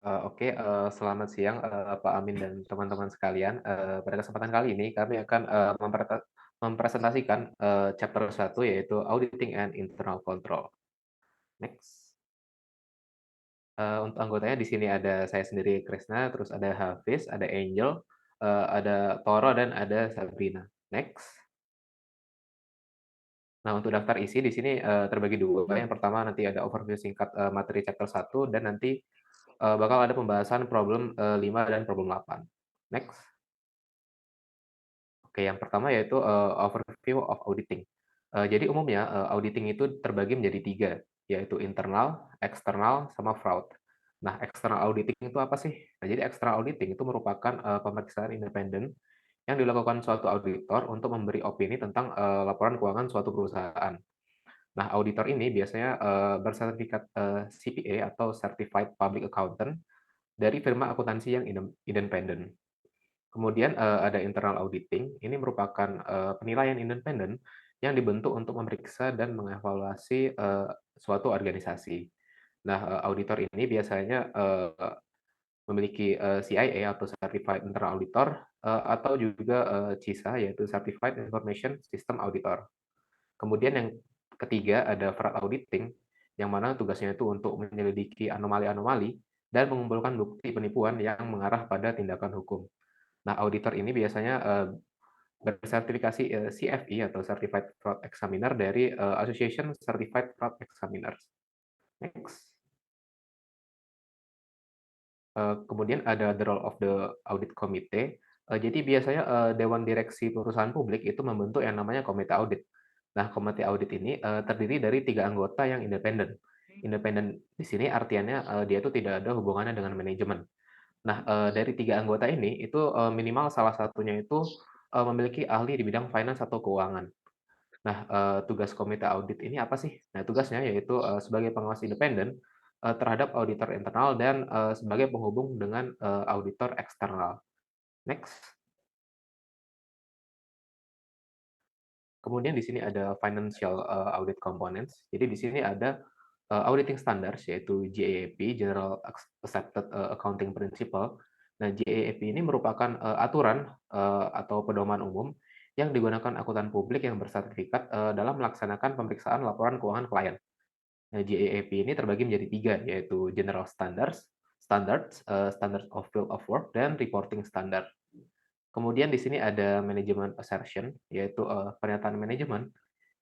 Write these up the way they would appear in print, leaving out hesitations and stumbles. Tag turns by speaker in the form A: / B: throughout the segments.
A: Oke, selamat siang, Pak Amin dan teman-teman sekalian. Pada kesempatan kali ini kami akan, mempresentasikan, chapter 1 yaitu Auditing and Internal Control. Next. Untuk anggotanya di sini ada saya sendiri Krisna, terus ada Hafiz, ada Angel, ada Toro, dan ada Sabrina. Next. Nah, untuk daftar isi di sini, terbagi 2. Yang pertama nanti ada overview singkat, materi chapter 1 dan nanti, bakal ada pembahasan problem, 5 dan problem 8. Next. Oke, yang pertama yaitu, overview of auditing. Jadi umumnya, auditing itu terbagi menjadi 3, yaitu internal, eksternal, sama fraud. Nah, external auditing itu apa sih? Nah, jadi external auditing itu merupakan, pemeriksaan independen yang dilakukan suatu auditor untuk memberi opini tentang, laporan keuangan suatu perusahaan. Nah, auditor ini biasanya, bersertifikat, CPA atau Certified Public Accountant dari firma akuntansi yang independen. Kemudian, ada internal auditing, ini merupakan, penilaian independen yang dibentuk untuk memeriksa dan mengevaluasi, suatu organisasi. Nah, auditor ini biasanya, memiliki, CIA atau Certified Internal Auditor, atau juga, CISA yaitu Certified Information System Auditor. Kemudian yang ketiga ada fraud auditing, yang mana tugasnya itu untuk menyelidiki anomali-anomali dan mengumpulkan bukti penipuan yang mengarah pada tindakan hukum. Nah, auditor ini biasanya, bersertifikasi, CFE atau Certified Fraud Examiner dari, Association Certified Fraud Examiners. Next. Kemudian ada the role of the audit committee. Jadi biasanya, dewan direksi perusahaan publik itu membentuk yang namanya komite audit. Nah, komite audit ini, terdiri dari 3 anggota yang independen. Independen di sini artiannya, dia itu tidak ada hubungannya dengan manajemen. Nah, dari 3 anggota ini, itu, minimal salah satunya itu, memiliki ahli di bidang finance atau keuangan. Nah, tugas komite audit ini apa sih? Nah, tugasnya yaitu, sebagai pengawas independen, terhadap auditor internal dan, sebagai penghubung dengan, auditor eksternal. Next. Kemudian di sini ada financial, audit components. Jadi di sini ada, auditing standards yaitu GAAP, General Accepted, Accounting Principle. Nah, GAAP ini merupakan, aturan, atau pedoman umum yang digunakan akuntan publik yang bersertifikat, dalam melaksanakan pemeriksaan laporan keuangan klien. Nah, GAAP ini terbagi menjadi 3, yaitu General Standards, Standards, Standard of Field of Work, dan Reporting Standard. Kemudian di sini ada Management Assertion, yaitu, pernyataan manajemen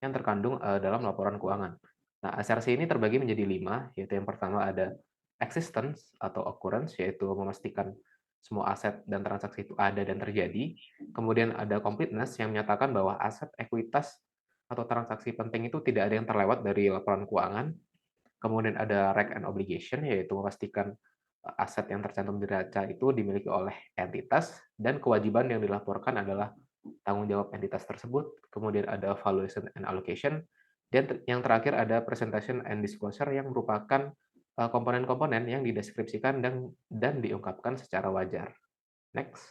A: yang terkandung, dalam laporan keuangan. Nah, asersi ini terbagi menjadi 5, yaitu yang pertama ada existence atau occurrence, yaitu memastikan semua aset dan transaksi itu ada dan terjadi. Kemudian ada completeness yang menyatakan bahwa aset, ekuitas, atau transaksi penting itu tidak ada yang terlewat dari laporan keuangan. Kemudian ada right and obligation, yaitu memastikan aset yang tercantum di neraca itu dimiliki oleh entitas dan kewajiban yang dilaporkan adalah tanggung jawab entitas tersebut. Kemudian ada valuation and allocation, dan yang terakhir ada presentation and disclosure yang merupakan komponen-komponen yang dideskripsikan dan diungkapkan secara wajar. Next.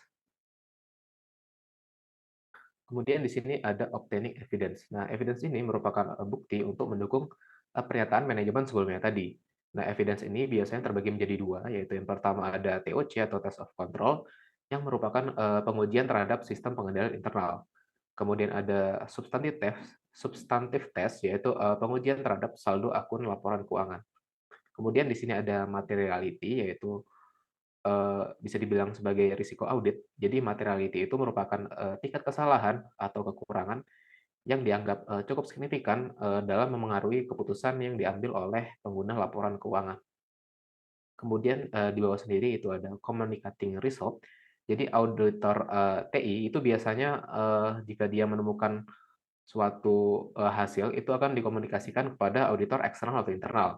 A: Kemudian di sini ada obtaining evidence. Nah, evidence ini merupakan bukti untuk mendukung pernyataan manajemen sebelumnya tadi. Nah, evidence ini biasanya terbagi menjadi 2, yaitu yang pertama ada TOC atau test of control, yang merupakan pengujian terhadap sistem pengendalian internal. Kemudian ada substantive test, yaitu pengujian terhadap saldo akun laporan keuangan. Kemudian di sini ada materiality, yaitu bisa dibilang sebagai risiko audit. Jadi materiality itu merupakan, tingkat kesalahan atau kekurangan yang dianggap, cukup signifikan, dalam memengaruhi keputusan yang diambil oleh pengguna laporan keuangan. Kemudian, di bawah sendiri itu ada communicating result. Jadi auditor, TI itu biasanya, jika dia menemukan suatu, hasil itu akan dikomunikasikan kepada auditor eksternal atau internal.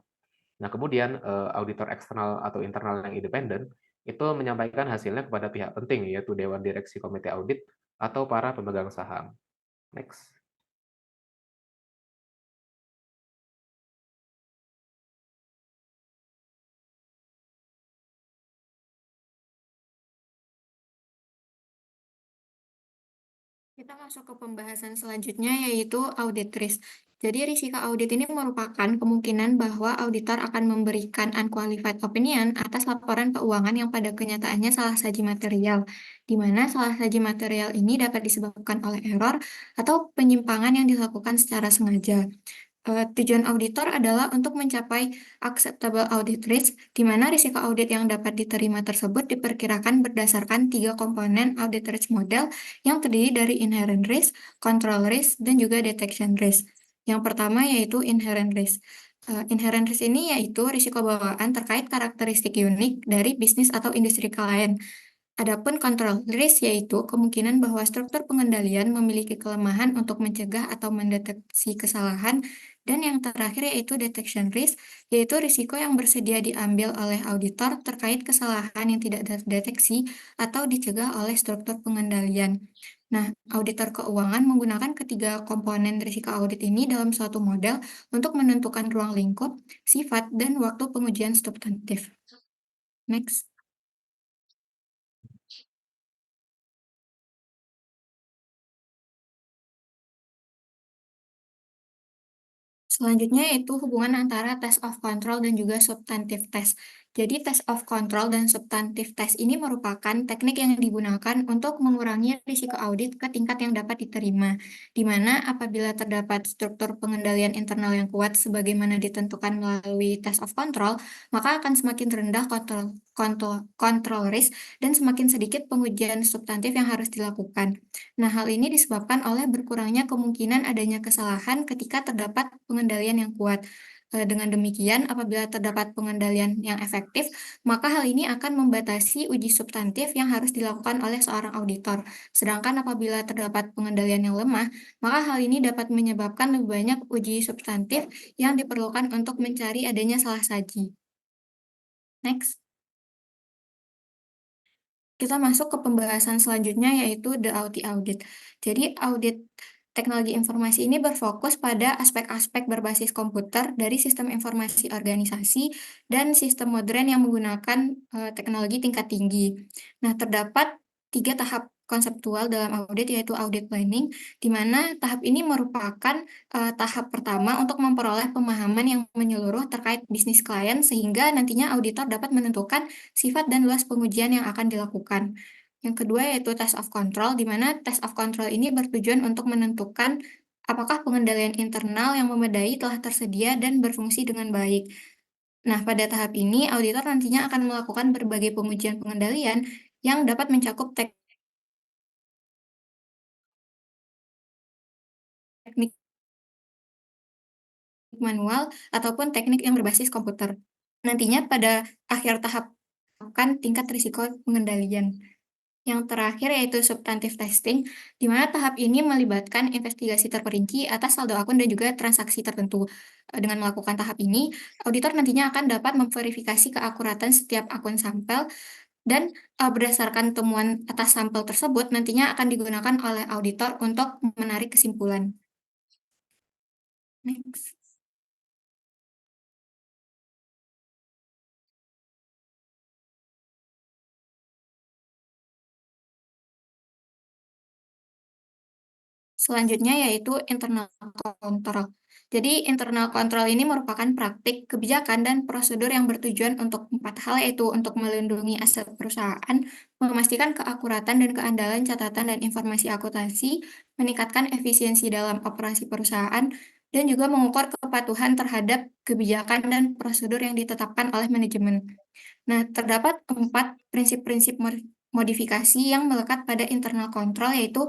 A: Nah, kemudian, auditor eksternal atau internal yang independen, itu menyampaikan hasilnya kepada pihak penting, yaitu dewan direksi komite audit atau para pemegang saham. Next.
B: Kita masuk ke pembahasan selanjutnya yaitu audit risk. Jadi risiko audit ini merupakan kemungkinan bahwa auditor akan memberikan unqualified opinion atas laporan keuangan yang pada kenyataannya salah saji material, di mana salah saji material ini dapat disebabkan oleh error atau penyimpangan yang dilakukan secara sengaja. Tujuan auditor adalah untuk mencapai acceptable audit risk, di mana risiko audit yang dapat diterima tersebut diperkirakan berdasarkan tiga komponen audit risk model yang terdiri dari inherent risk, control risk, dan juga detection risk. Yang pertama yaitu inherent risk. Inherent risk ini yaitu risiko bawaan terkait karakteristik unik dari bisnis atau industri klien. Adapun control risk yaitu kemungkinan bahwa struktur pengendalian memiliki kelemahan untuk mencegah atau mendeteksi kesalahan, dan yang terakhir yaitu detection risk, yaitu risiko yang bersedia diambil oleh auditor terkait kesalahan yang tidak terdeteksi atau dicegah oleh struktur pengendalian. Nah, auditor keuangan menggunakan ketiga komponen risiko audit ini dalam suatu model untuk menentukan ruang lingkup, sifat, dan waktu pengujian substantif. Next. Selanjutnya yaitu hubungan antara test of control dan juga substantive test. Jadi test of control dan substantive test ini merupakan teknik yang digunakan untuk mengurangi risiko audit ke tingkat yang dapat diterima, di mana apabila terdapat struktur pengendalian internal yang kuat sebagaimana ditentukan melalui test of control, maka akan semakin rendah control risk dan semakin sedikit pengujian substantif yang harus dilakukan. Nah, hal ini disebabkan oleh berkurangnya kemungkinan adanya kesalahan ketika terdapat pengendalian yang kuat. Dengan demikian, apabila terdapat pengendalian yang efektif, maka hal ini akan membatasi uji substantif yang harus dilakukan oleh seorang auditor. Sedangkan apabila terdapat pengendalian yang lemah, maka hal ini dapat menyebabkan lebih banyak uji substantif yang diperlukan untuk mencari adanya salah saji. Next. Kita masuk ke pembahasan selanjutnya yaitu the OT audit. Jadi audit teknologi informasi ini berfokus pada aspek-aspek berbasis komputer dari sistem informasi organisasi dan sistem modern yang menggunakan teknologi tingkat tinggi. Nah, terdapat tiga tahap konseptual dalam audit yaitu audit planning, di mana tahap ini merupakan tahap pertama untuk memperoleh pemahaman yang menyeluruh terkait bisnis klien sehingga nantinya auditor dapat menentukan sifat dan luas pengujian yang akan dilakukan. Yang kedua yaitu test of control, di mana test of control ini bertujuan untuk menentukan apakah pengendalian internal yang memadai telah tersedia dan berfungsi dengan baik. Nah, pada tahap ini, auditor nantinya akan melakukan berbagai pengujian pengendalian yang dapat mencakup teknik manual ataupun teknik yang berbasis komputer. Nantinya pada akhir tahap akan tingkat risiko pengendalian. Yang terakhir yaitu substantive testing, di mana tahap ini melibatkan investigasi terperinci atas saldo akun dan juga transaksi tertentu. Dengan melakukan tahap ini, auditor nantinya akan dapat memverifikasi keakuratan setiap akun sampel dan berdasarkan temuan atas sampel tersebut nantinya akan digunakan oleh auditor untuk menarik kesimpulan. Next. Selanjutnya yaitu internal control. Jadi internal control ini merupakan praktik, kebijakan, dan prosedur yang bertujuan untuk empat hal yaitu untuk melindungi aset perusahaan, memastikan keakuratan dan keandalan catatan dan informasi akuntansi, meningkatkan efisiensi dalam operasi perusahaan, dan juga mengukur kepatuhan terhadap kebijakan dan prosedur yang ditetapkan oleh manajemen. Nah, terdapat empat prinsip-prinsip modifikasi yang melekat pada internal control yaitu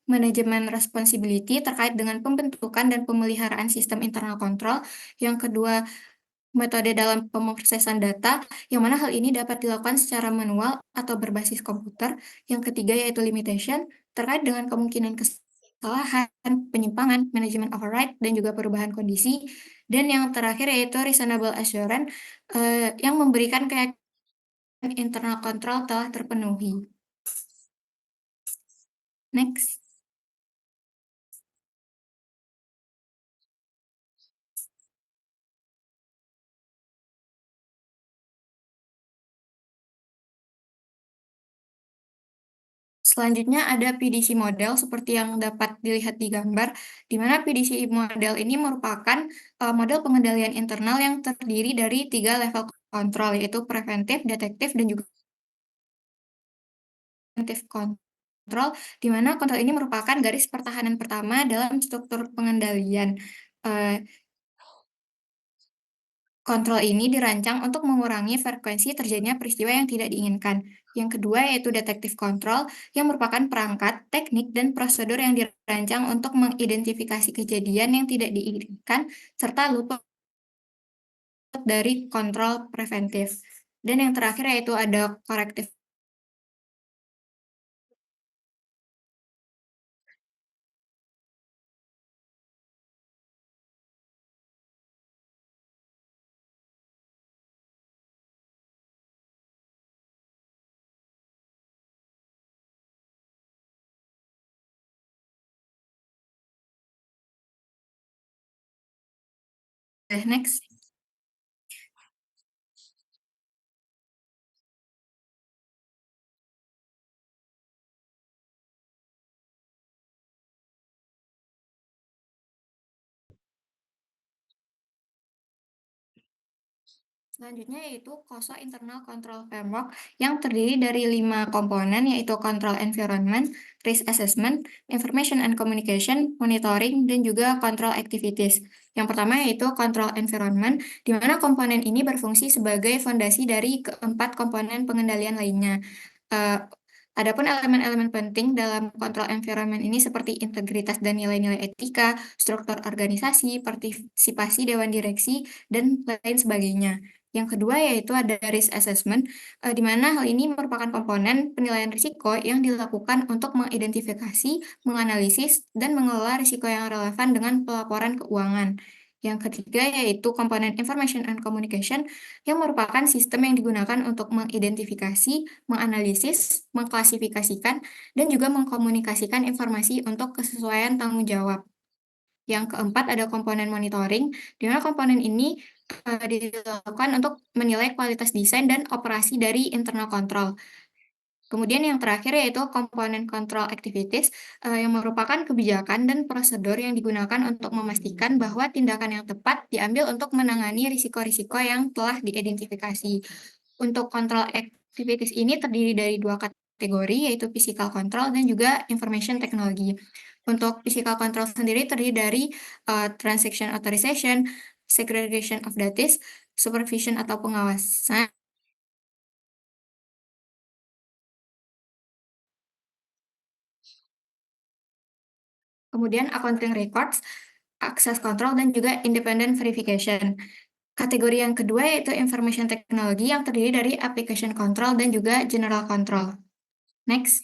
B: manajemen responsibility terkait dengan pembentukan dan pemeliharaan sistem internal control. Yang kedua, metode dalam pemrosesan data, yang mana hal ini dapat dilakukan secara manual atau berbasis komputer. Yang ketiga yaitu limitation, terkait dengan kemungkinan kesalahan, penyimpangan, manajemen override, dan juga perubahan kondisi. Dan yang terakhir yaitu reasonable assurance, yang memberikan keyakinan internal control telah terpenuhi. Next. Selanjutnya ada PDC model seperti yang dapat dilihat di gambar, di mana PDC model ini merupakan model pengendalian internal yang terdiri dari 3 level kontrol, yaitu preventif, detektif, dan juga preventif kontrol, di mana kontrol ini merupakan garis pertahanan pertama dalam struktur pengendalian. Eh, Kontrol ini dirancang untuk mengurangi frekuensi terjadinya peristiwa yang tidak diinginkan. Yang kedua yaitu detektif kontrol, yang merupakan perangkat, teknik, dan prosedur yang dirancang untuk mengidentifikasi kejadian yang tidak diinginkan, serta luput dari kontrol preventif. Dan yang terakhir yaitu ada korektif. Next. Selanjutnya yaitu COSO Internal Control Framework yang terdiri dari 5 komponen yaitu Control Environment, Risk Assessment, Information and Communication, Monitoring, dan juga Control Activities. Yang pertama yaitu Control Environment, di mana komponen ini berfungsi sebagai fondasi dari keempat komponen pengendalian lainnya. Eh, Adapun elemen-elemen penting dalam kontrol environment ini seperti integritas dan nilai-nilai etika, struktur organisasi, partisipasi dewan direksi, dan lain sebagainya. Yang kedua yaitu ada risk assessment, di mana hal ini merupakan komponen penilaian risiko yang dilakukan untuk mengidentifikasi, menganalisis, dan mengelola risiko yang relevan dengan pelaporan keuangan. Yang ketiga yaitu komponen information and communication, yang merupakan sistem yang digunakan untuk mengidentifikasi, menganalisis, mengklasifikasikan, dan juga mengkomunikasikan informasi untuk kesesuaian tanggung jawab. Yang keempat ada komponen monitoring, di mana komponen ini dilakukan untuk menilai kualitas desain dan operasi dari internal control. Kemudian yang terakhir yaitu komponen control activities, yang merupakan kebijakan dan prosedur yang digunakan untuk memastikan bahwa tindakan yang tepat diambil untuk menangani risiko-risiko yang telah diidentifikasi. Untuk control activities ini terdiri dari 2 kategori, yaitu physical control dan juga information technology. Untuk physical control sendiri terdiri dari transaction authorization, segregation of data, supervision atau pengawasan, kemudian accounting records, access control, dan juga independent verification. Kategori yang kedua yaitu information technology yang terdiri dari application control dan juga general control. Next.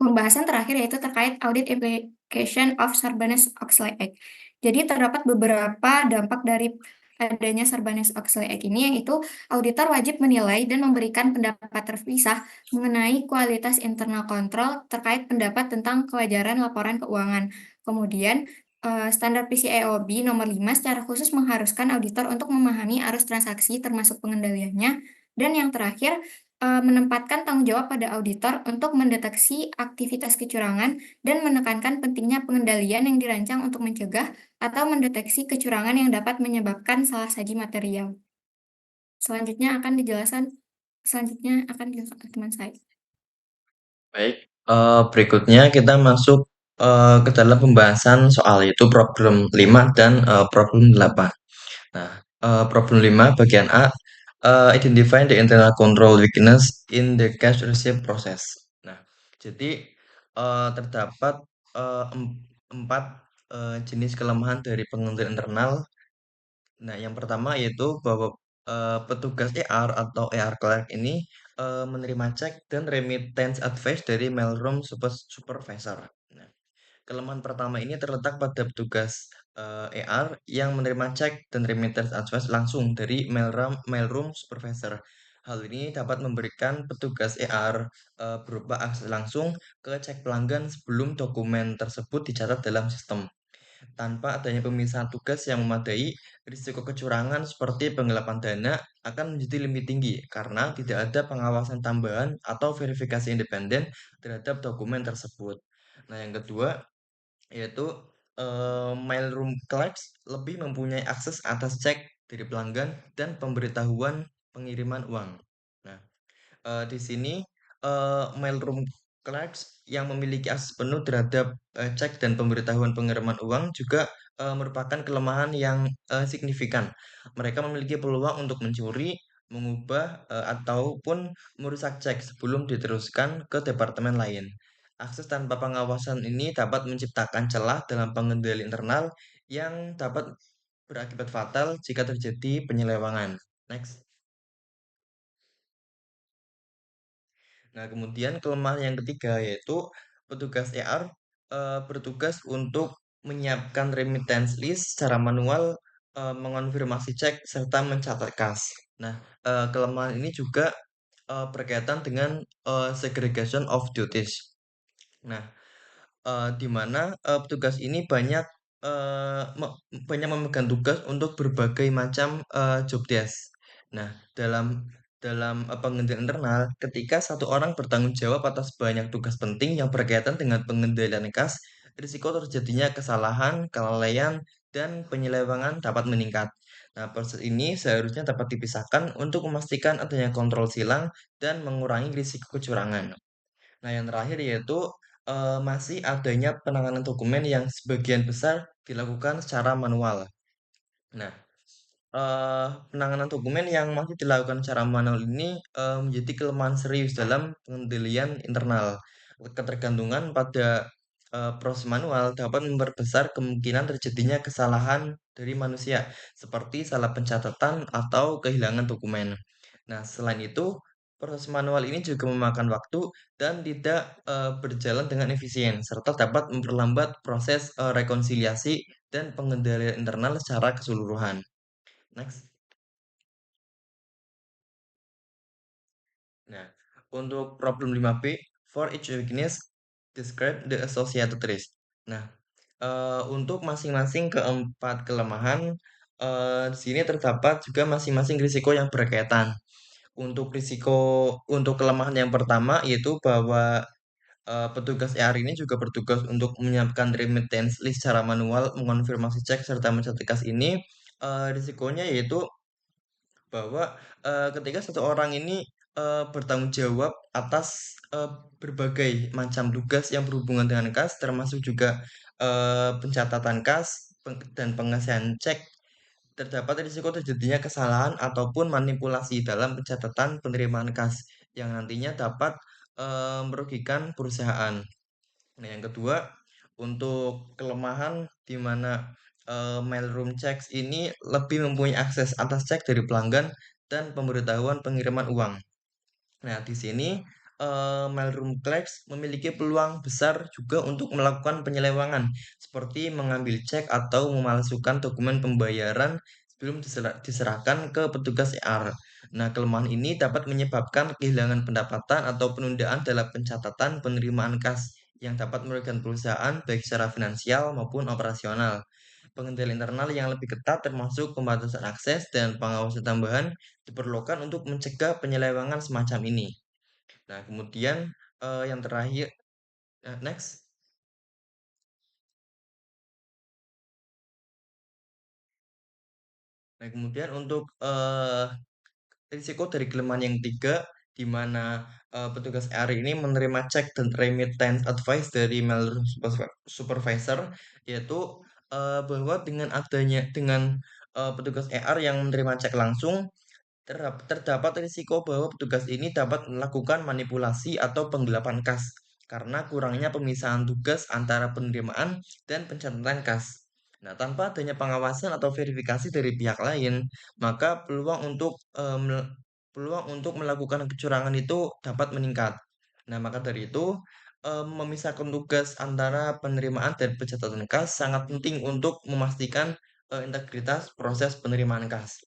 B: Pembahasan terakhir yaitu terkait audit implication of Sarbanes-Oxley Act. Jadi terdapat beberapa dampak dari adanya Sarbanes-Oxley Act ini, yaitu auditor wajib menilai dan memberikan pendapat terpisah mengenai kualitas internal kontrol terkait pendapat tentang kewajaran laporan keuangan. Kemudian, standar PCAOB nomor 5 secara khusus mengharuskan auditor untuk memahami arus transaksi termasuk pengendaliannya. Dan yang terakhir, menempatkan tanggung jawab pada auditor untuk mendeteksi aktivitas kecurangan dan menekankan pentingnya pengendalian yang dirancang untuk mencegah atau mendeteksi kecurangan yang dapat menyebabkan salah saji material. Selanjutnya akan dijelaskan teman saya.
C: Baik, berikutnya kita masuk ke dalam pembahasan soal itu problem 5 dan problem 8. Nah, problem 5 bagian A, identify the internal control weakness in the cash receipt process. Nah, jadi terdapat 4 jenis kelemahan dari pengendalian internal. Nah, yang pertama yaitu bahwa petugas ER atau ER clerk ini menerima cek dan remittance advice dari mailroom supervisor. Nah, kelemahan pertama ini terletak pada petugas ER yang menerima cek dan remittance advice langsung dari mailroom supervisor. Hal ini dapat memberikan petugas ER berupa akses langsung ke cek pelanggan sebelum dokumen tersebut dicatat dalam sistem. Tanpa adanya pemisahan tugas yang memadai, risiko kecurangan seperti penggelapan dana akan menjadi lebih tinggi karena tidak ada pengawasan tambahan atau verifikasi independen terhadap dokumen tersebut. Nah, yang kedua yaitu mailroom clerks lebih mempunyai akses atas cek dari pelanggan dan pemberitahuan pengiriman uang. Nah, di sini, mailroom clerks yang memiliki akses penuh terhadap, cek dan pemberitahuan pengiriman uang juga, merupakan kelemahan yang, signifikan. Mereka memiliki peluang untuk mencuri, mengubah, ataupun merusak cek sebelum diteruskan ke departemen lain. Akses tanpa pengawasan ini dapat menciptakan celah dalam pengendali internal yang dapat berakibat fatal jika terjadi penyelewengan. Next. Nah, kemudian kelemahan yang ketiga yaitu petugas ER bertugas untuk menyiapkan remittance list secara manual, mengonfirmasi cek serta mencatat kas. Nah, kelemahan ini juga berkaitan dengan segregation of duties. Nah, di mana, petugas ini banyak, banyak memegang tugas untuk berbagai macam, job desk. Nah, dalam pengendalian internal, ketika satu orang bertanggung jawab atas banyak tugas penting yang berkaitan dengan pengendalian kas, risiko terjadinya kesalahan, kelalaian, dan penyelewengan dapat meningkat. Nah, proses ini seharusnya dapat dipisahkan untuk memastikan adanya kontrol silang dan mengurangi risiko kecurangan. Nah, yang terakhir yaitu, masih adanya penanganan dokumen yang sebagian besar dilakukan secara manual. Nah, penanganan dokumen yang masih dilakukan secara manual ini, menjadi kelemahan serius dalam pengendalian internal. Ketergantungan pada, proses manual dapat memperbesar kemungkinan terjadinya kesalahan dari manusia, seperti salah pencatatan atau kehilangan dokumen. Nah, selain itu, proses manual ini juga memakan waktu dan tidak, berjalan dengan efisien, serta dapat memperlambat proses, rekonsiliasi dan pengendalian internal secara keseluruhan. Next. Nah, untuk problem 5B, for each weakness, describe the associated risk. Nah, untuk masing-masing keempat kelemahan, di sini terdapat juga masing-masing risiko yang berkaitan. Untuk kelemahan yang pertama yaitu bahwa, petugas ER ini juga bertugas untuk menyiapkan remittance list secara manual, mengonfirmasi cek serta mencatat kas ini, risikonya yaitu bahwa, ketika satu orang ini, bertanggung jawab atas, berbagai macam tugas yang berhubungan dengan kas, termasuk juga, pencatatan kas, dan pengasihan cek, terdapat risiko terjadinya kesalahan ataupun manipulasi dalam pencatatan penerimaan kas, yang nantinya dapat, merugikan perusahaan. Nah, yang kedua, untuk kelemahan di mana, mailroom checks ini lebih mempunyai akses atas cek dari pelanggan dan pemberitahuan pengiriman uang. Nah, di sini, mailroom clerks memiliki peluang besar juga untuk melakukan penyelewengan, seperti mengambil cek atau memalsukan dokumen pembayaran sebelum diserahkan ke petugas ER. Nah, kelemahan ini dapat menyebabkan kehilangan pendapatan atau penundaan dalam pencatatan penerimaan kas yang dapat merugikan perusahaan baik secara finansial maupun operasional. Pengendalian internal yang lebih ketat termasuk pembatasan akses dan pengawasan tambahan diperlukan untuk mencegah penyelewengan semacam ini. Nah, kemudian, yang terakhir next. Nah, kemudian untuk, risiko dari kelemahan yang ketiga, di mana, petugas ER ini menerima cek dan remittance advice dari mail supervisor, yaitu, bahwa dengan petugas ER yang menerima cek langsung, terdapat risiko bahwa petugas ini dapat melakukan manipulasi atau penggelapan kas karena kurangnya pemisahan tugas antara penerimaan dan pencatatan kas. Nah, tanpa adanya pengawasan atau verifikasi dari pihak lain, maka peluang untuk melakukan kecurangan itu dapat meningkat. Nah, maka dari itu, memisahkan tugas antara penerimaan dan pencatatan kas sangat penting untuk memastikan integritas proses penerimaan kas.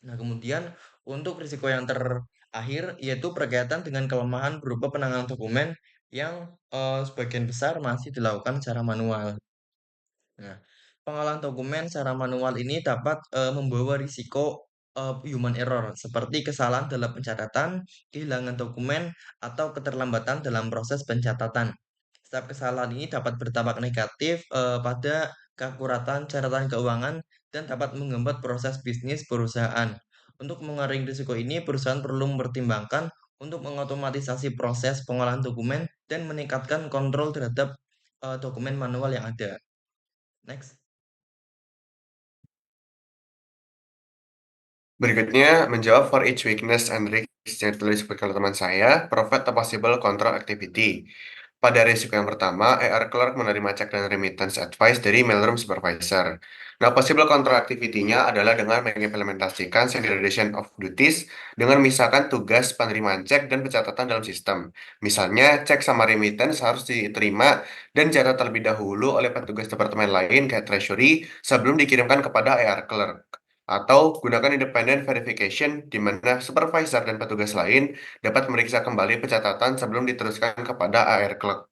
C: Nah, kemudian untuk risiko yang terakhir yaitu berkaitan dengan kelemahan berupa penanganan dokumen yang, sebagian besar masih dilakukan secara manual. Nah, pengolahan dokumen secara manual ini dapat membawa risiko human error seperti kesalahan dalam pencatatan, kehilangan dokumen, atau keterlambatan dalam proses pencatatan. Setiap kesalahan ini dapat berdampak negatif pada keakuratan catatan keuangan dan dapat menghambat proses bisnis perusahaan. Untuk mengurangi risiko ini, perusahaan perlu mempertimbangkan untuk mengotomatisasi proses pengolahan dokumen dan meningkatkan kontrol terhadap dokumen manual yang ada. Next.
D: Berikutnya, menjawab for each weakness and risk yang ditulis oleh teman saya, provide a possible control activity. Pada risiko yang pertama, AR Clerk menerima cek dan remittance advice dari mailroom supervisor. Nah, possible control activity-nya adalah dengan mengimplementasikan segregation of duties dengan misalkan tugas penerimaan cek dan pencatatan dalam sistem. Misalnya, cek sama remittance harus diterima dan dicatat terlebih dahulu oleh petugas departemen lain kayak Treasury sebelum dikirimkan kepada AR Clerk. Atau gunakan independent verification di mana supervisor dan petugas lain dapat memeriksa kembali pencatatan sebelum diteruskan kepada AR Clerk.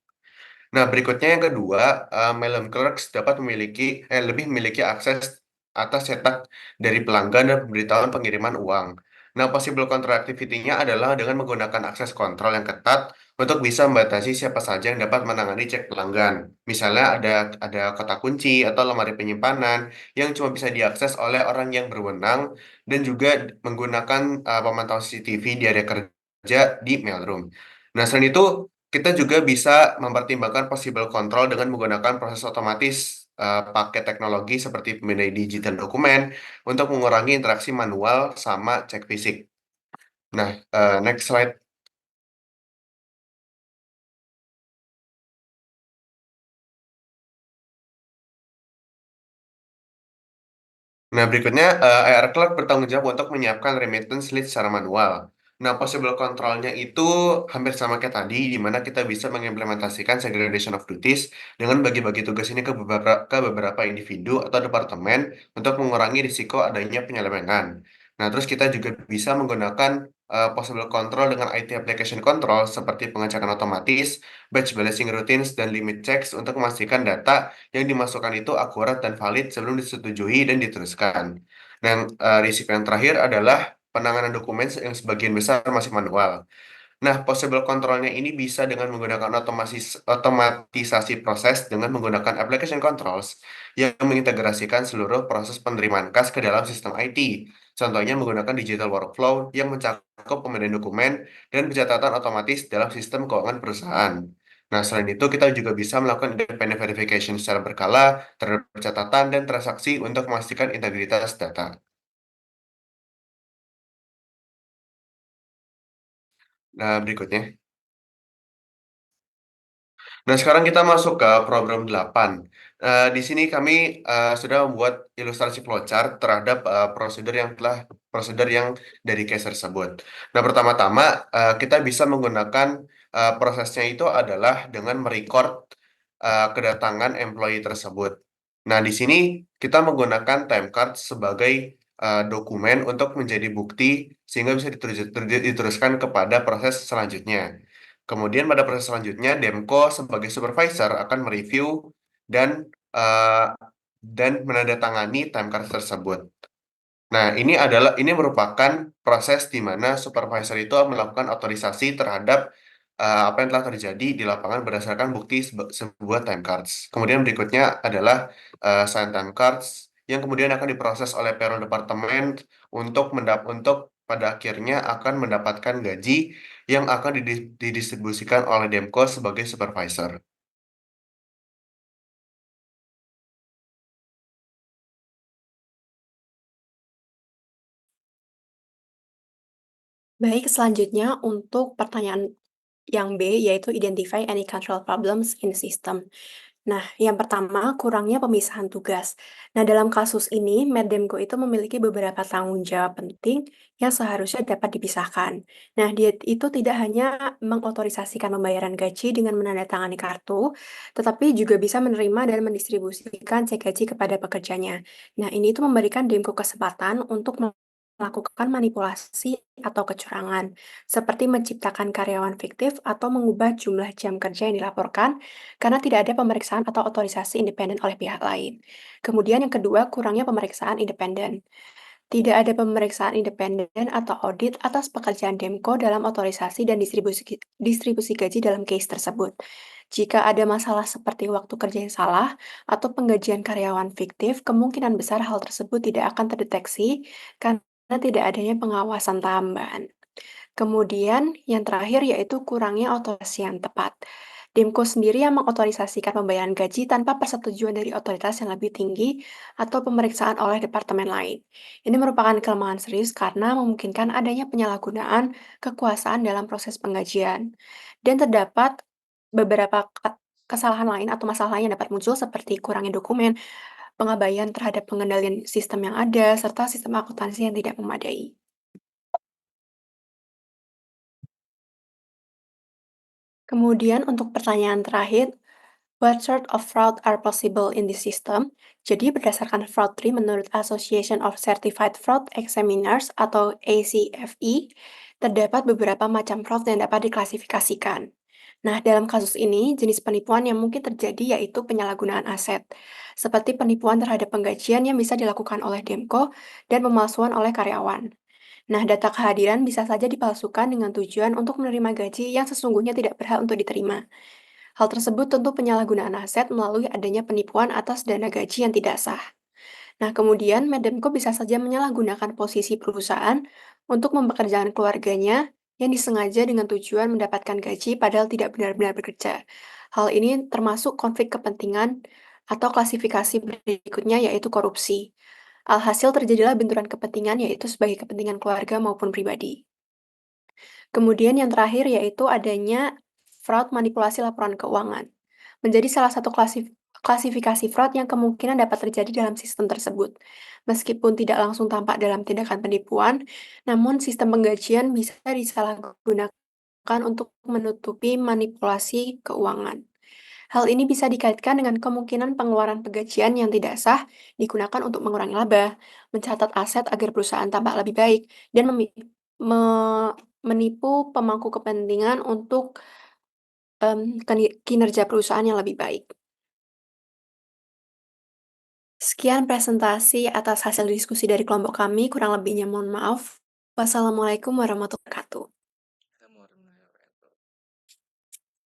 D: Nah, berikutnya yang kedua, Mailroom Clerks dapat lebih memiliki akses atas cetak dari pelanggan dan pemberitahuan pengiriman uang. Nah, possible control activity-nya adalah dengan menggunakan akses kontrol yang ketat untuk bisa membatasi siapa saja yang dapat menangani cek pelanggan. Misalnya ada kotak kunci atau lemari penyimpanan yang cuma bisa diakses oleh orang yang berwenang dan juga menggunakan pemantauan CCTV di area kerja di mailroom. Nah, selain itu, kita juga bisa mempertimbangkan possible control dengan menggunakan proses otomatis pakai teknologi seperti pemindai digital dokumen untuk mengurangi interaksi manual sama cek fisik. Nah, next slide. Nah, berikutnya AR Clerk bertanggung jawab untuk menyiapkan remittance list secara manual. Nah, possible control-nya itu hampir sama kayak tadi, di mana kita bisa mengimplementasikan segregation of duties dengan bagi-bagi tugas ini ke beberapa individu atau departemen untuk mengurangi risiko adanya penyelewengan. Nah, terus kita juga bisa menggunakan possible control dengan IT application control seperti pengecekan otomatis, batch balancing routines, dan limit checks untuk memastikan data yang dimasukkan itu akurat dan valid sebelum disetujui dan diteruskan. Dan risiko yang terakhir adalah penanganan dokumen yang sebagian besar masih manual. Nah, possible control-nya ini bisa dengan menggunakan otomatisasi proses dengan menggunakan application controls yang mengintegrasikan seluruh proses penerimaan kas ke dalam sistem IT. Contohnya menggunakan digital workflow yang mencakup pemindahan dokumen dan pencatatan otomatis dalam sistem keuangan perusahaan. Nah, selain itu kita juga bisa melakukan independent verification secara berkala terhadap pencatatan dan transaksi untuk memastikan integritas data. Nah, berikutnya. Nah, sekarang kita masuk ke program 8. Di sini kami sudah membuat ilustrasi flowchart terhadap prosedur yang dari case tersebut. Nah, pertama-tama kita bisa menggunakan prosesnya itu adalah dengan merecord kedatangan employee tersebut. Nah, di sini kita menggunakan time card sebagai dokumen untuk menjadi bukti sehingga bisa diteruskan kepada proses selanjutnya. Kemudian pada proses selanjutnya, Demko sebagai supervisor akan mereview dan eh, dan menandatangani time card tersebut. Nah, ini merupakan proses di mana supervisor itu melakukan otorisasi terhadap apa yang telah terjadi di lapangan berdasarkan bukti sebuah time cards. Kemudian berikutnya adalah sign time cards yang kemudian akan diproses oleh payroll departemen untuk pada akhirnya akan mendapatkan gaji yang akan didistribusikan oleh Demko sebagai supervisor.
E: Baik, selanjutnya untuk pertanyaan yang B, yaitu identify any control problems in the system. Nah, yang pertama, kurangnya pemisahan tugas. Nah, dalam kasus ini, Medemko itu memiliki beberapa tanggung jawab penting yang seharusnya dapat dipisahkan. Nah, dia itu tidak hanya mengotorisasikan pembayaran gaji dengan menandatangani kartu, tetapi juga bisa menerima dan mendistribusikan cek gaji kepada pekerjanya. Nah, ini itu memberikan Demko kesempatan untuk melakukan manipulasi atau kecurangan, seperti menciptakan karyawan fiktif atau mengubah jumlah jam kerja yang dilaporkan karena tidak ada pemeriksaan atau otorisasi independen oleh pihak lain. Kemudian yang kedua, kurangnya pemeriksaan independen. Tidak ada pemeriksaan independen atau audit atas pekerjaan Demko dalam otorisasi dan distribusi gaji dalam case tersebut. Jika ada masalah seperti waktu kerja yang salah atau penggajian karyawan fiktif, kemungkinan besar hal tersebut tidak akan terdeteksi karena tidak adanya pengawasan tambahan. Kemudian yang terakhir yaitu kurangnya otorisasi yang tepat. Demko sendiri yang mengotorisasikan pembayaran gaji tanpa persetujuan dari otoritas yang lebih tinggi atau pemeriksaan oleh departemen lain. Ini merupakan kelemahan serius karena memungkinkan adanya penyalahgunaan kekuasaan dalam proses penggajian. Dan terdapat beberapa kesalahan lain atau masalah lain yang dapat muncul seperti kurangnya dokumen, pengabaian terhadap pengendalian sistem yang ada, serta sistem akuntansi yang tidak memadai. Kemudian untuk pertanyaan terakhir, what sort of fraud are possible in this system? Jadi berdasarkan fraud tree menurut Association of Certified Fraud Examiners atau ACFE, terdapat beberapa macam fraud yang dapat diklasifikasikan. Nah, dalam kasus ini, jenis penipuan yang mungkin terjadi yaitu penyalahgunaan aset, seperti penipuan terhadap penggajian yang bisa dilakukan oleh Demko dan pemalsuan oleh karyawan. Nah, data kehadiran bisa saja dipalsukan dengan tujuan untuk menerima gaji yang sesungguhnya tidak berhak untuk diterima. Hal tersebut tentu penyalahgunaan aset melalui adanya penipuan atas dana gaji yang tidak sah. Nah, kemudian Medemko bisa saja menyalahgunakan posisi perusahaan untuk mempekerjakan keluarganya yang disengaja dengan tujuan mendapatkan gaji padahal tidak benar-benar bekerja. Hal ini termasuk konflik kepentingan atau klasifikasi berikutnya yaitu korupsi. Alhasil terjadilah benturan kepentingan yaitu sebagai kepentingan keluarga maupun pribadi. Kemudian yang terakhir yaitu adanya fraud manipulasi laporan keuangan. Menjadi salah satu klasifikasi fraud yang kemungkinan dapat terjadi dalam sistem tersebut. Meskipun tidak langsung tampak dalam tindakan penipuan, namun sistem penggajian bisa disalahgunakan untuk menutupi manipulasi keuangan. Hal ini bisa dikaitkan dengan kemungkinan pengeluaran penggajian yang tidak sah digunakan untuk mengurangi laba, mencatat aset agar perusahaan tampak lebih baik, dan menipu pemangku kepentingan untuk kinerja perusahaan yang lebih baik. Sekian presentasi atas hasil diskusi dari kelompok kami, kurang lebihnya mohon maaf. Wassalamualaikum warahmatullahi wabarakatuh.